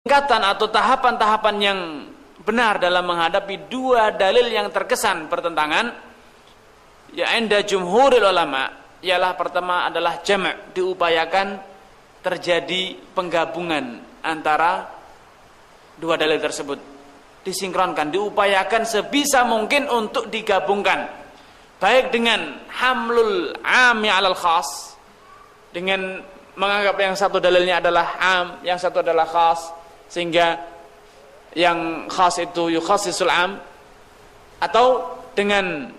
tingkatan atau tahapan-tahapan yang benar dalam menghadapi dua dalil yang terkesan pertentangan, ya inda jumhuril ulama, ialah pertama adalah jama', diupayakan terjadi penggabungan antara dua dalil tersebut, disinkronkan, diupayakan sebisa mungkin untuk digabungkan, baik dengan hamlul 'ami 'alal khas, dengan menganggap yang satu dalilnya adalah am, yang satu adalah khas, sehingga yang khas itu yukhassisul am, atau dengan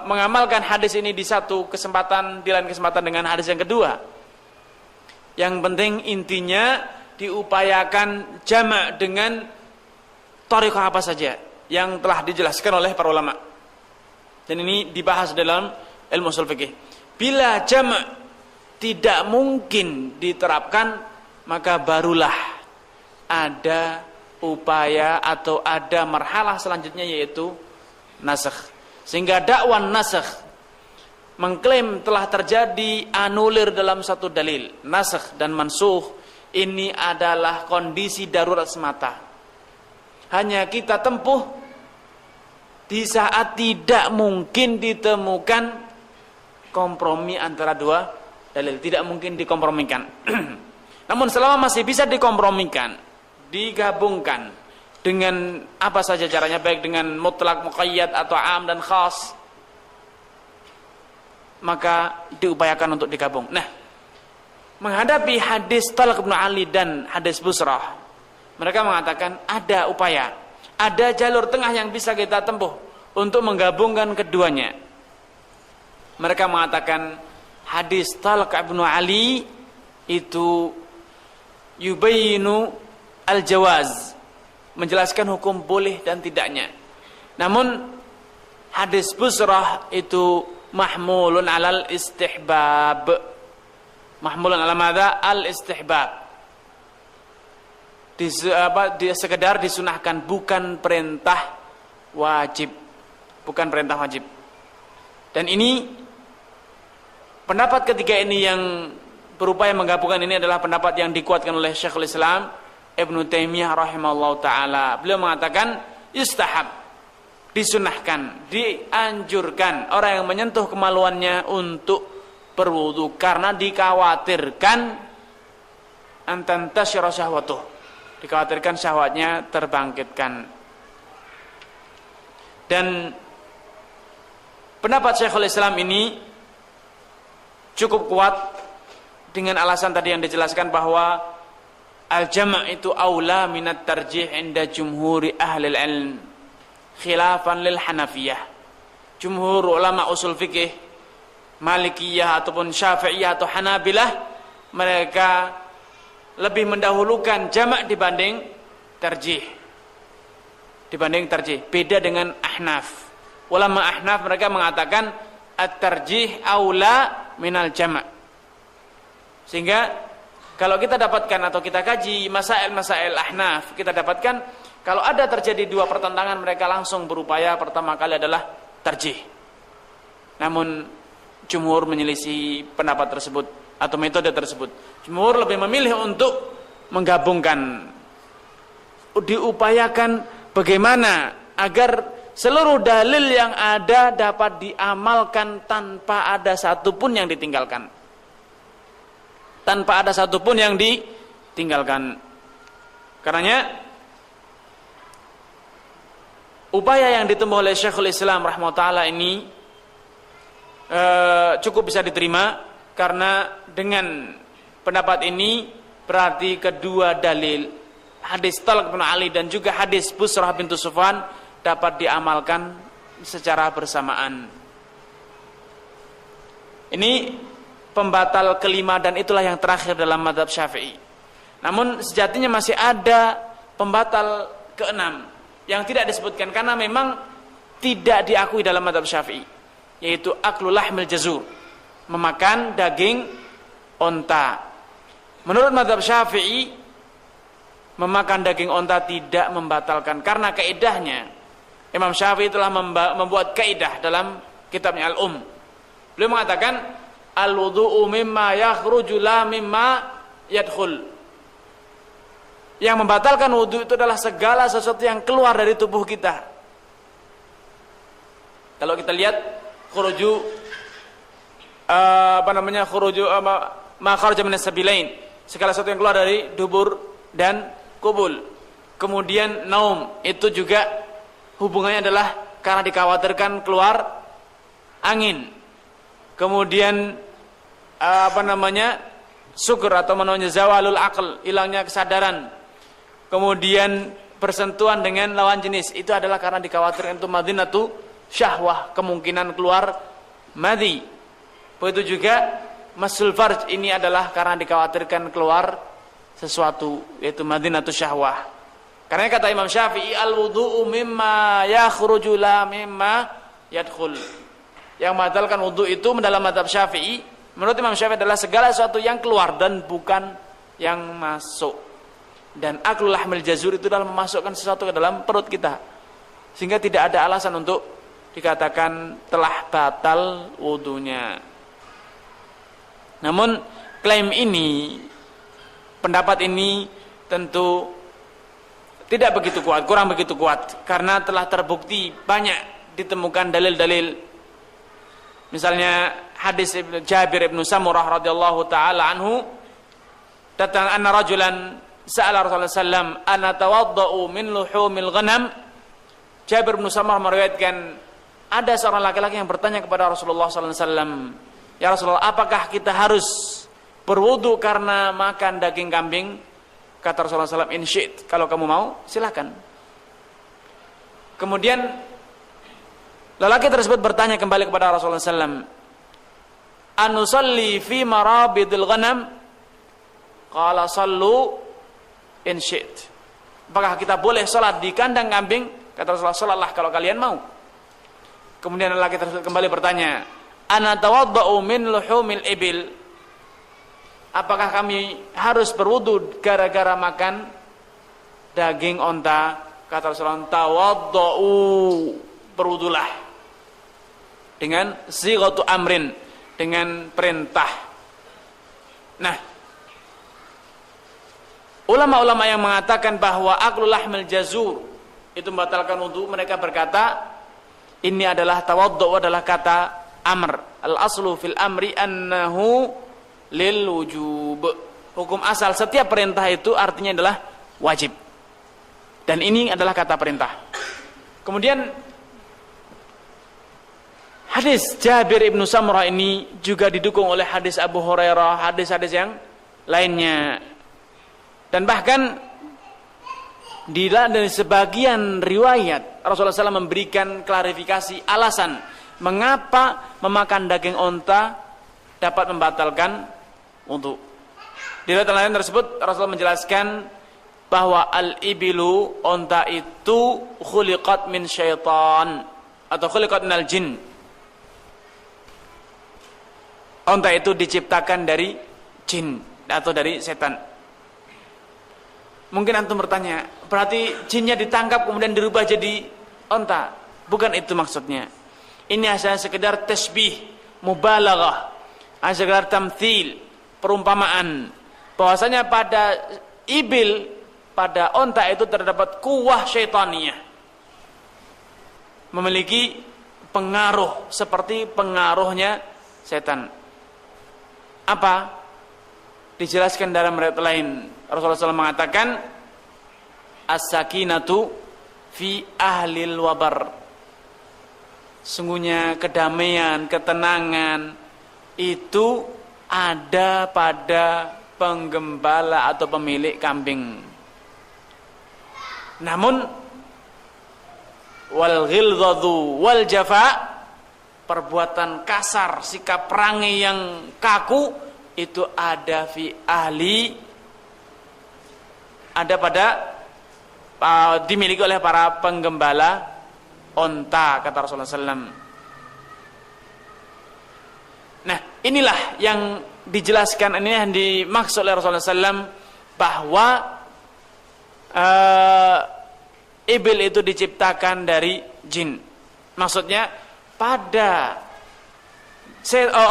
mengamalkan hadis ini di satu kesempatan, di lain kesempatan dengan hadis yang kedua. Yang penting intinya diupayakan jama' dengan thariqah apa saja yang telah dijelaskan oleh para ulama. Dan ini dibahas dalam ilmu ushul fikih. Bila jama' tidak mungkin diterapkan, maka barulah ada upaya atau ada marhalah selanjutnya, yaitu nasakh. Sehingga dakwah nasakh mengklaim telah terjadi anulir dalam satu dalil. Nasakh dan mansukh ini adalah kondisi darurat semata. Hanya kita tempuh di saat tidak mungkin ditemukan kompromi antara dua dalil. Tidak mungkin dikompromikan. Namun selama masih bisa dikompromikan, digabungkan dengan apa saja caranya, baik dengan mutlak, muqayyad atau am dan khas, maka diupayakan untuk digabung. Nah, menghadapi hadis Talq bin Ali dan hadis Busrah, mereka mengatakan ada upaya, ada jalur tengah yang bisa kita tempuh untuk menggabungkan keduanya. Mereka mengatakan hadis Talq bin Ali itu yubayinu al-jawaz, menjelaskan hukum boleh dan tidaknya. Namun hadis Busrah itu mahmulun alal istihbab. Mahmulun ala madza? Al-istihbab. Sekedar disunahkan, bukan perintah wajib. Bukan perintah wajib. Dan ini pendapat ketiga ini yang berupaya menggabungkan ini adalah pendapat yang dikuatkan oleh Syekhul Islam Ibnu Taimiyah rahimahullahu taala. Beliau mengatakan yustahab, disunahkan, dianjurkan orang yang menyentuh kemaluannya untuk berwudu karena dikhawatirkan antantasyara syahwatuh, dikhawatirkan syahwatnya terbangkitkan. Dan pendapat Syekhul Islam ini cukup kuat dengan alasan tadi yang dijelaskan bahwa al-jama' itu aula minat tarjih inda jumhuri ahli ilm khilafan lil Hanafiyah. Jumhur ulama usul fikih Malikiyah ataupun Syafi'iyah atau Hanabilah, mereka lebih mendahulukan jama' dibanding tarjih. Beda dengan Ahnaf. Ulama Ahnaf mereka mengatakan at-tarjih aula minal jama'. Sehingga kalau kita dapatkan atau kita kaji masail-masail Ahnaf, kita dapatkan kalau ada terjadi dua pertentangan, mereka langsung berupaya pertama kali adalah tarjih. Namun jumhur menyelisih pendapat tersebut atau metode tersebut. Jumhur lebih memilih untuk menggabungkan, diupayakan bagaimana agar seluruh dalil yang ada dapat diamalkan tanpa ada satupun yang ditinggalkan. Tanpa ada satupun yang ditinggalkan. Karenanya upaya yang ditempuh oleh Syekhul Islam rahimahullah taala ini cukup bisa diterima, karena dengan pendapat ini berarti kedua dalil hadis Talq bin Ali dan juga hadis Busrah bintu Sufwan dapat diamalkan secara bersamaan. Ini pembatal kelima dan itulah yang terakhir dalam mazhab Syafi'i. Namun sejatinya masih ada pembatal keenam yang tidak disebutkan karena memang tidak diakui dalam mazhab Syafi'i, yaitu aklu lahmil jazur, memakan daging onta. Menurut mazhab Syafi'i, memakan daging onta tidak membatalkan karena kaidahnya Imam Syafi'i telah membuat kaidah dalam kitabnya Al-Um. Beliau mengatakan al-wudu'u mimma yakhruju la mimma yadkhul. Yang membatalkan wudu itu adalah segala sesuatu yang keluar dari tubuh kita. Kalau kita lihat khuruju ma kharaja minas sabilain, segala sesuatu yang keluar dari dubur dan kubul. Kemudian naum, itu juga hubungannya adalah karena dikhawatirkan keluar angin. Kemudian syukur atau namanya zawalul aql, hilangnya kesadaran. Kemudian bersentuhan dengan lawan jenis, itu adalah karena dikhawatirkan itu madinatu syahwah, kemungkinan keluar madhi. Begitu juga masul farj, ini adalah karena dikhawatirkan keluar sesuatu, yaitu madinatu syahwah. Karena kata Imam Syafi'i, al-wudu'u mimma yakhruju la mimma yadkhul. Yang membatalkan wudu itu dalam mazhab Syafi'i, menurut Imam Syafi'i adalah segala sesuatu yang keluar dan bukan yang masuk. Dan aklul lahmil jazur itu dalam memasukkan sesuatu ke dalam perut kita, sehingga tidak ada alasan untuk dikatakan telah batal wudunya. Namun klaim ini, pendapat ini tentu tidak begitu kuat, kurang begitu kuat, karena telah terbukti banyak ditemukan dalil-dalil. Misalnya hadis Jabir ibn Samurah radhiyallahu taala anhu, datang anna rajulan sa'ala Rasulullah sallam ana tawadda'u min luhumil ghanam. Jabir bin Samurah meriwayatkan, ada seorang laki-laki yang bertanya kepada Rasulullah sallallahu alaihi wasallam, "Ya Rasulullah, apakah kita harus berwudu karena makan daging kambing?" Kata Rasulullah sallallahu alaihi wasallam, "In syi'ta, kalau kamu mau, silakan." Kemudian lelaki tersebut bertanya kembali kepada Rasulullah sallallahu alaihi wasallam, "Anusalli fi marabidil ghanam?" Qala sallu in syi'ta. Apakah kita boleh salat di kandang kambing? Kata Rasulullah, salatlah kalau kalian mau. Kemudian lelaki tersebut kembali bertanya, ana tawadda'u min luhumil ibil? Apakah kami harus berwudu gara-gara makan daging onta? Kata Rasulullah, tawadda'u, berwudulah. Dengan sighatu amrin, dengan perintah. Nah, ulama-ulama yang mengatakan bahwa aklul lahmil jazur itu membatalkan wudu, mereka berkata ini adalah tawaddu, adalah kata amr. Al aslu fil amri annahu lil wujub. Hukum asal setiap perintah itu artinya adalah wajib. Dan ini adalah kata perintah. Kemudian hadis Jabir ibn Samurah ini juga didukung oleh hadis Abu Hurairah, hadis-hadis yang lainnya. Dan bahkan dari sebagian riwayat Rasulullah SAW memberikan klarifikasi alasan mengapa memakan daging onta dapat membatalkan wudu. Di riwayat lain tersebut Rasulullah menjelaskan bahwa al-ibilu, onta itu khuliqat min syaitan atau khuliqat minal jin. Onta itu diciptakan dari jin atau dari setan. Mungkin antum bertanya, berarti jinnya ditangkap kemudian dirubah jadi onta? Bukan itu maksudnya. Ini hanya sekedar tasbih, mubalaghah, hanya sekedar tamthil, perumpamaan. Bahwasanya pada ibil, pada onta itu terdapat kuwah syaitaniyah, memiliki pengaruh seperti pengaruhnya setan. Apa? Dijelaskan dalam riwayat lain. Rasulullah SAW mengatakan, as-sakinatu fi ahlil wabar. Sungguhnya kedamaian, ketenangan itu ada pada penggembala atau pemilik kambing. Namun wal ghilzadu wal jafa, perbuatan kasar, sikap perangai yang kaku, itu ada fi ahli, ada pada dimiliki oleh para penggembala onta, kata Rasulullah SAW. Nah, inilah yang dijelaskan, ini yang dimaksud oleh Rasulullah SAW, bahwa ibil itu diciptakan dari jin. Maksudnya pada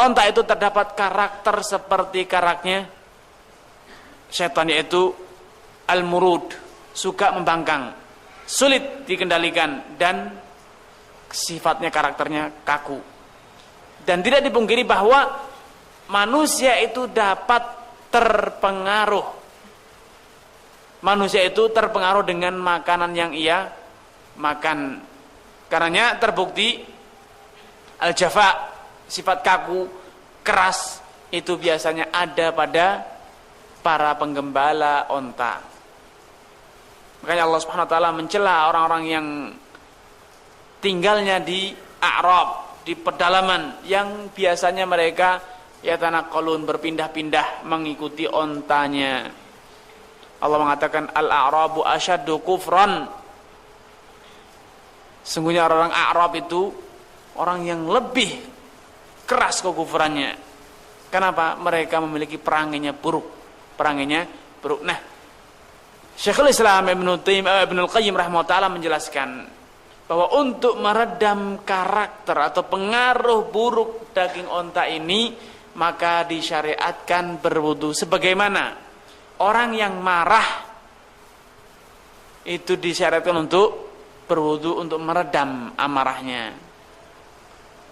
onta itu terdapat karakter seperti karakternya setan, yaitu al-murud, suka membangkang, sulit dikendalikan, dan sifatnya, karakternya kaku. Dan tidak dipungkiri bahwa manusia itu dapat terpengaruh. Manusia itu terpengaruh dengan makanan yang ia makan. Karenanya terbukti al-jafa, sifat kaku, keras, itu biasanya ada pada para penggembala onta. Makanya Allah Subhanahu wa taala mencela orang-orang yang tinggalnya di a'rab, di pedalaman, yang biasanya mereka yatanaqalun, berpindah-pindah mengikuti ontanya. Allah mengatakan al-a'rabu asyaddu kufran. Sungguhnya orang A'rab itu orang yang lebih keras kekufurannya. Kenapa? Mereka memiliki peranginya buruk. Peranginya buruk. Nah, Syekhul Islam Ibnul Qayyim rahimahullah menjelaskan bahwa untuk meredam karakter atau pengaruh buruk daging onta ini, maka disyariatkan berwudu. Sebagaimana orang yang marah itu disyariatkan untuk berwudu untuk meredam amarahnya.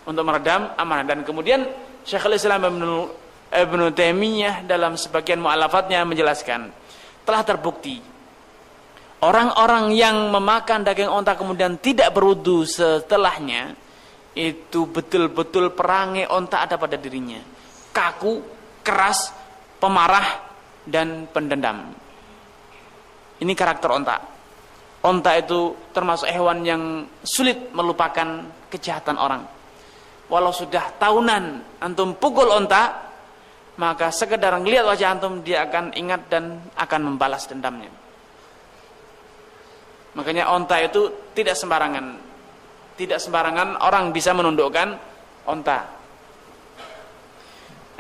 Untuk meredam amarah. Dan kemudian Syekhul Islam Ibnu Taimiyah dalam sebagian mu'alafatnya menjelaskan, telah terbukti orang-orang yang memakan daging onta kemudian tidak berwudu setelahnya, itu betul-betul perangai onta ada pada dirinya. Kaku, keras, pemarah, dan pendendam. Ini karakter onta. Onta itu termasuk hewan yang sulit melupakan kejahatan orang. Walau sudah tahunan antum pukul onta, maka sekedar ngelihat wajah antum, dia akan ingat dan akan membalas dendamnya. Makanya onta itu tidak sembarangan. Tidak sembarangan orang bisa menundukkan onta.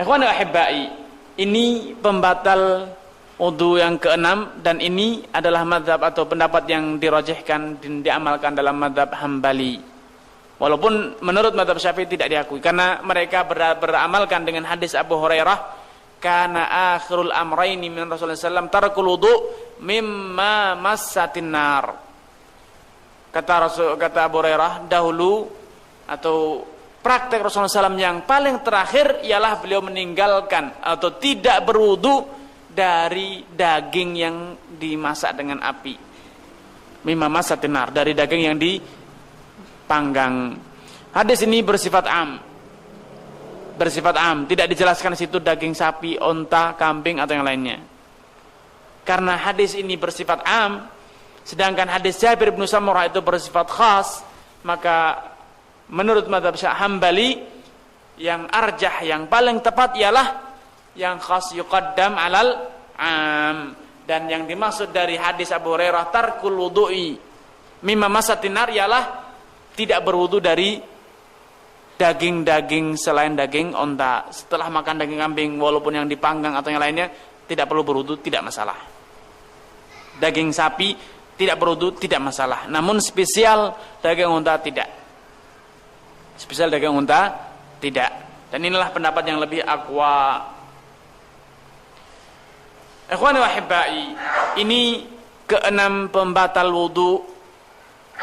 Ikhwan wa ahibbai, ini pembatal wudu yang keenam, dan ini adalah mazhab atau pendapat yang dirajihkan dan diamalkan dalam mazhab Hambali. Walaupun menurut mazhab Syafi'i tidak diakui, karena mereka beramalkan dengan hadis Abu Hurairah, kana akhirul amraini min Rasulullah sallallahu alaihi wasallam tarkul wudu mimma massatin nar. Kata Abu Hurairah, dahulu atau praktek Rasulullah SAW yang paling terakhir ialah beliau meninggalkan atau tidak berwudu dari daging yang dimasak dengan api. Mimma massatin nar, dari daging yang dipanggang. Hadis ini bersifat am. Bersifat am, tidak dijelaskan di situ daging sapi, onta, kambing atau yang lainnya. Karena hadis ini bersifat am, sedangkan hadis Jabir bin Samurah itu bersifat khas, maka menurut mazhab Hambali yang arjah, yang paling tepat ialah yang khas yuqaddam alal am. Dan yang dimaksud dari hadis Abu Hurairah tarkul wudu'i mimma massatin nar ialah tidak berwudu dari daging-daging selain daging onta. Setelah makan daging kambing, walaupun yang dipanggang atau yang lainnya, tidak perlu berwudu, tidak masalah. Daging sapi tidak berwudu, tidak masalah. Namun spesial daging unta tidak. Spesial daging unta tidak. Dan inilah pendapat yang lebih aqwa. Ikhwani wa hibbai, ini keenam pembatal wudu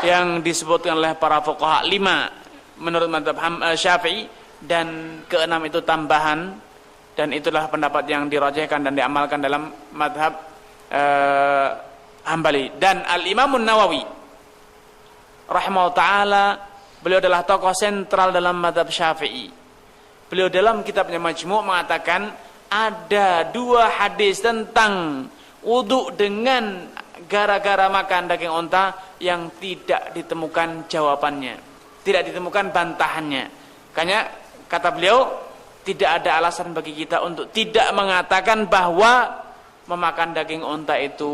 yang disebutkan oleh para fuqaha. 5 menurut mazhab Syafi'i, dan keenam itu tambahan, dan itulah pendapat yang dirajihkan dan diamalkan dalam mazhab Hambali. Dan Al-Imamun Nawawi rahimahullah ta'ala, beliau adalah tokoh sentral dalam mazhab Syafi'i. Beliau dalam kitabnya Majmu' mengatakan ada 2 hadis tentang wudu dengan gara-gara makan daging onta yang tidak ditemukan jawabannya, tidak ditemukan bantahannya. Makanya kata beliau, tidak ada alasan bagi kita untuk tidak mengatakan bahwa memakan daging onta itu